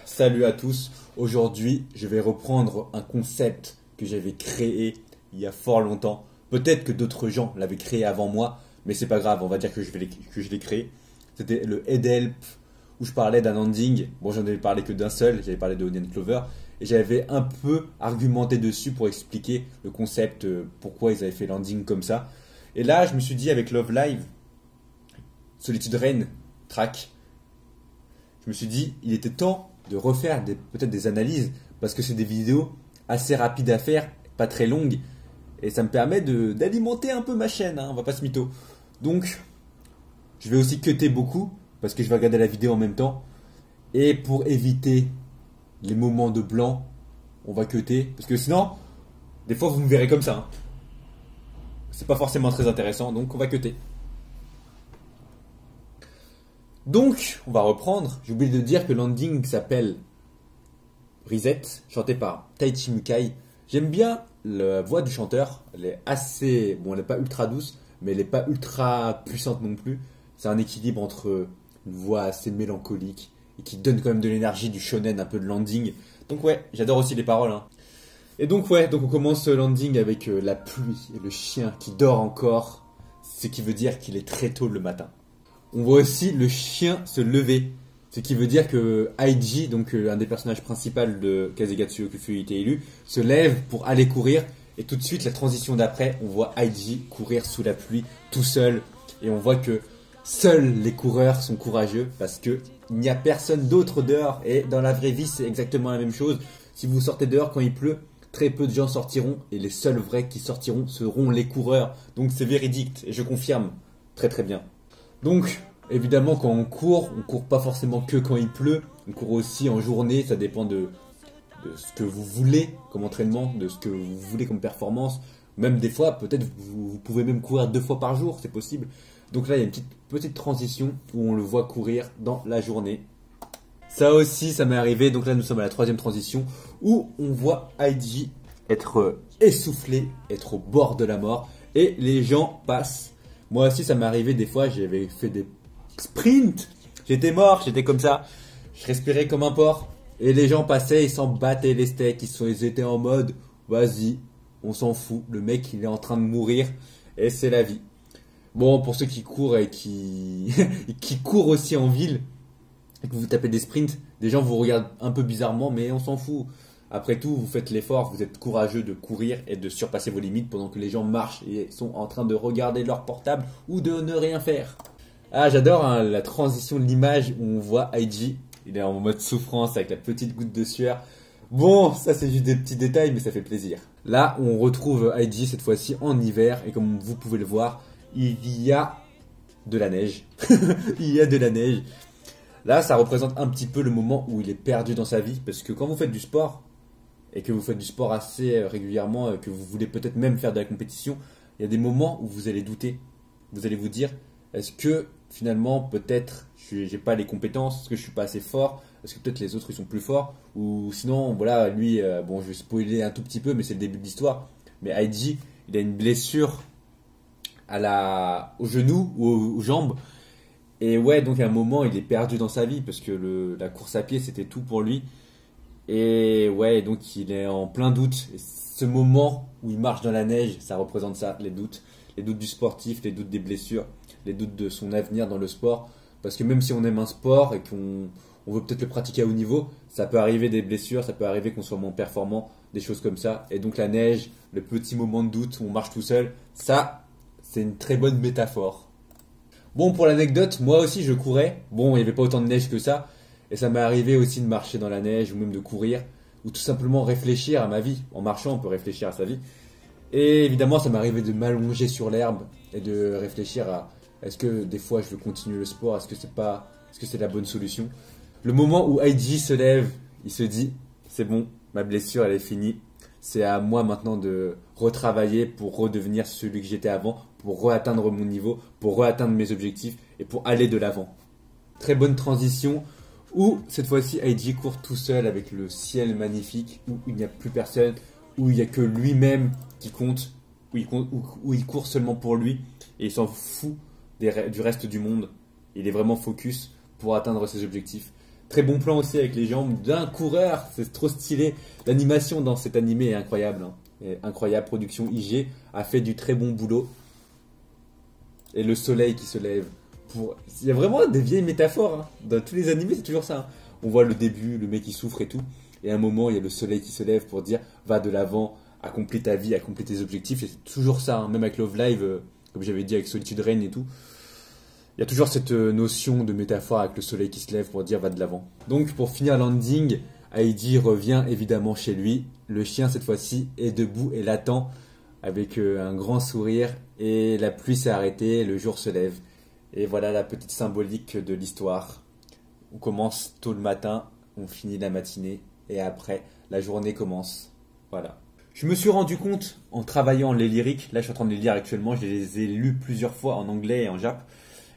Salut à tous, aujourd'hui je vais reprendre un concept que j'avais créé il y a fort longtemps. Peut-être que d'autres gens l'avaient créé avant moi, mais c'est pas grave, on va dire que je l'ai créé. C'était le Head Help où je parlais d'un landing. Bon, j'en avais parlé que d'un seul, j'avais parlé de Onion Clover. Et j'avais un peu argumenté dessus pour expliquer le concept, pourquoi ils avaient fait landing comme ça. Et là, je me suis dit avec Love Live, Solitude Reign, track, je me suis dit, il était temps de refaire peut-être des analyses parce que c'est des vidéos assez rapides à faire, pas très longues et ça me permet d'alimenter un peu ma chaîne, hein, on va pas se mytho. Donc, je vais aussi cutter beaucoup parce que je vais regarder la vidéo en même temps et pour éviter les moments de blanc, on va cutter parce que sinon, des fois vous me verrez comme ça. Hein. C'est pas forcément très intéressant, donc on va cutter. Donc, on va reprendre. J'ai oublié de dire que le landing s'appelle Reset, chanté par Taichi Mukai. J'aime bien la voix du chanteur. Elle est assez... Bon, elle n'est pas ultra douce, mais elle n'est pas ultra puissante non plus. C'est un équilibre entre une voix assez mélancolique et qui donne quand même de l'énergie, du shonen, un peu de landing. Donc ouais, j'adore aussi les paroles. Hein. Et donc ouais, donc on commence ce landing avec la pluie et le chien qui dort encore. Ce qui veut dire qu'il est très tôt le matin. On voit aussi le chien se lever. Ce qui veut dire que Aiji, donc un des personnages principaux de Kazegatsu Okufu Iteiru, se lève pour aller courir. Et tout de suite, la transition d'après, on voit Aiji courir sous la pluie, tout seul. Et on voit que seuls les coureurs sont courageux parce qu'il n'y a personne d'autre dehors. Et dans la vraie vie, c'est exactement la même chose. Si vous sortez dehors quand il pleut, très peu de gens sortiront. Et les seuls vrais qui sortiront seront les coureurs. Donc c'est véridique et je confirme très très bien. Donc, évidemment, quand on court pas forcément que quand il pleut, on court aussi en journée, ça dépend de ce que vous voulez comme entraînement, de ce que vous voulez comme performance. Même des fois, peut-être vous pouvez même courir 2 fois par jour, c'est possible. Donc là, il y a une petite transition où on le voit courir dans la journée. Ça aussi, ça m'est arrivé, donc là nous sommes à la 3e transition, où on voit Aiji être essoufflé, être au bord de la mort, et les gens passent. Moi aussi, ça m'est arrivé des fois, j'avais fait des sprints, j'étais mort, j'étais comme ça, je respirais comme un porc, et les gens passaient, ils s'en battaient les steaks, ils étaient en mode, vas-y, on s'en fout, le mec il est en train de mourir, et c'est la vie. Bon, pour ceux qui courent et qui courent aussi en ville, et que vous tapez des sprints, des gens vous regardent un peu bizarrement, mais on s'en fout. Après tout, vous faites l'effort, vous êtes courageux de courir et de surpasser vos limites pendant que les gens marchent et sont en train de regarder leur portable ou de ne rien faire. Ah, j'adore hein, la transition de l'image où on voit Aiji. Il est en mode souffrance avec la petite goutte de sueur. Bon, ça c'est juste des petits détails, mais ça fait plaisir. Là, on retrouve Aiji cette fois-ci en hiver et comme vous pouvez le voir, il y a de la neige. Il y a de la neige. Là, ça représente un petit peu le moment où il est perdu dans sa vie parce que quand vous faites du sport, et que vous faites du sport assez régulièrement, que vous voulez peut-être même faire de la compétition, il y a des moments où vous allez douter. Vous allez vous dire, est-ce que finalement peut-être j'ai pas les compétences, est-ce que je suis pas assez fort, est-ce que peut-être les autres ils sont plus forts, ou sinon voilà lui, bon je vais spoiler un tout petit peu mais c'est le début de l'histoire, mais Aiji il a une blessure au genou ou aux jambes, et ouais donc à un moment il est perdu dans sa vie parce que la course à pied c'était tout pour lui. Et ouais, donc il est en plein doute. Et ce moment où il marche dans la neige, ça représente ça, les doutes. Les doutes du sportif, les doutes des blessures, les doutes de son avenir dans le sport. Parce que même si on aime un sport et qu'on veut peut-être le pratiquer à haut niveau, ça peut arriver des blessures, ça peut arriver qu'on soit moins performant, des choses comme ça. Et donc la neige, le petit moment de doute où on marche tout seul, ça, c'est une très bonne métaphore. Bon, pour l'anecdote, moi aussi je courais. Bon, il n'y avait pas autant de neige que ça. Et ça m'est arrivé aussi de marcher dans la neige ou même de courir ou tout simplement réfléchir à ma vie. En marchant, on peut réfléchir à sa vie. Et évidemment, ça m'est arrivé de m'allonger sur l'herbe et de réfléchir à est-ce que des fois je veux continuer le sport, est-ce que c'est la bonne solution. Le moment où Aiji se lève, il se dit c'est bon, ma blessure elle est finie. C'est à moi maintenant de retravailler pour redevenir celui que j'étais avant, pour re-atteindre mon niveau, pour re-atteindre mes objectifs et pour aller de l'avant. Très bonne transition. Où cette fois-ci Aiji court tout seul avec le ciel magnifique, où il n'y a plus personne, où il n'y a que lui-même qui compte, où il court seulement pour lui, et il s'en fout du reste du monde. Il est vraiment focus pour atteindre ses objectifs. Très bon plan aussi avec les jambes d'un coureur, c'est trop stylé. L'animation dans cet animé est incroyable, hein. Et incroyable, production IG a fait du très bon boulot. Et le soleil qui se lève. Il y a vraiment des vieilles métaphores, hein. Dans tous les animés, c'est toujours ça, hein. On voit le début, le mec qui souffre et tout. Et à un moment, il y a le soleil qui se lève pour dire va de l'avant, accomplis ta vie, accomplis tes objectifs. Et c'est toujours ça, hein. Même avec Love Live, comme j'avais dit avec Solitude Reign et tout. Il y a toujours cette notion de métaphore avec le soleil qui se lève pour dire va de l'avant. Donc pour finir l'ending, Heidi revient évidemment chez lui. Le chien cette fois-ci est debout et l'attend avec un grand sourire. Et la pluie s'est arrêtée, le jour se lève. Et voilà la petite symbolique de l'histoire. On commence tôt le matin, on finit la matinée. Et après, la journée commence. Voilà. Je me suis rendu compte en travaillant les lyriques. Là je suis en train de les lire actuellement. Je les ai lus plusieurs fois en anglais et en jap.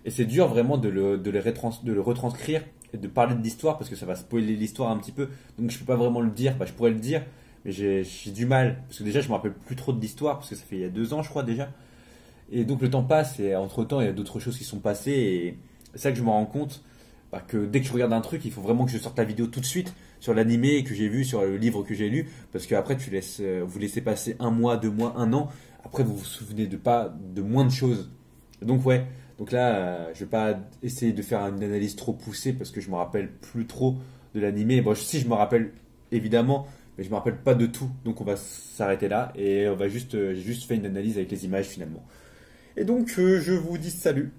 Et c'est dur vraiment de le retranscrire et de parler de l'histoire parce que ça va spoiler l'histoire un petit peu. Donc je peux pas vraiment le dire. Bah, je pourrais le dire, mais j'ai du mal. Parce que déjà, je me rappelle plus trop de l'histoire parce que ça fait il y a 2 ans, je crois déjà. Et donc le temps passe et entre-temps, il y a d'autres choses qui sont passées. Et c'est ça que je me rends compte que dès que je regarde un truc, il faut vraiment que je sorte la vidéo tout de suite sur l'animé que j'ai vu, sur le livre que j'ai lu. Parce qu'après, vous laissez passer 1 mois, 2 mois, 1 an. Après, vous vous souvenez de moins de choses. Donc ouais. Donc là, je vais pas essayer de faire une analyse trop poussée parce que je me rappelle plus trop de l'animé. Bon, si je me rappelle évidemment, mais je me rappelle pas de tout. Donc on va s'arrêter là et on va j'ai juste fait une analyse avec les images finalement. Et donc je vous dis salut.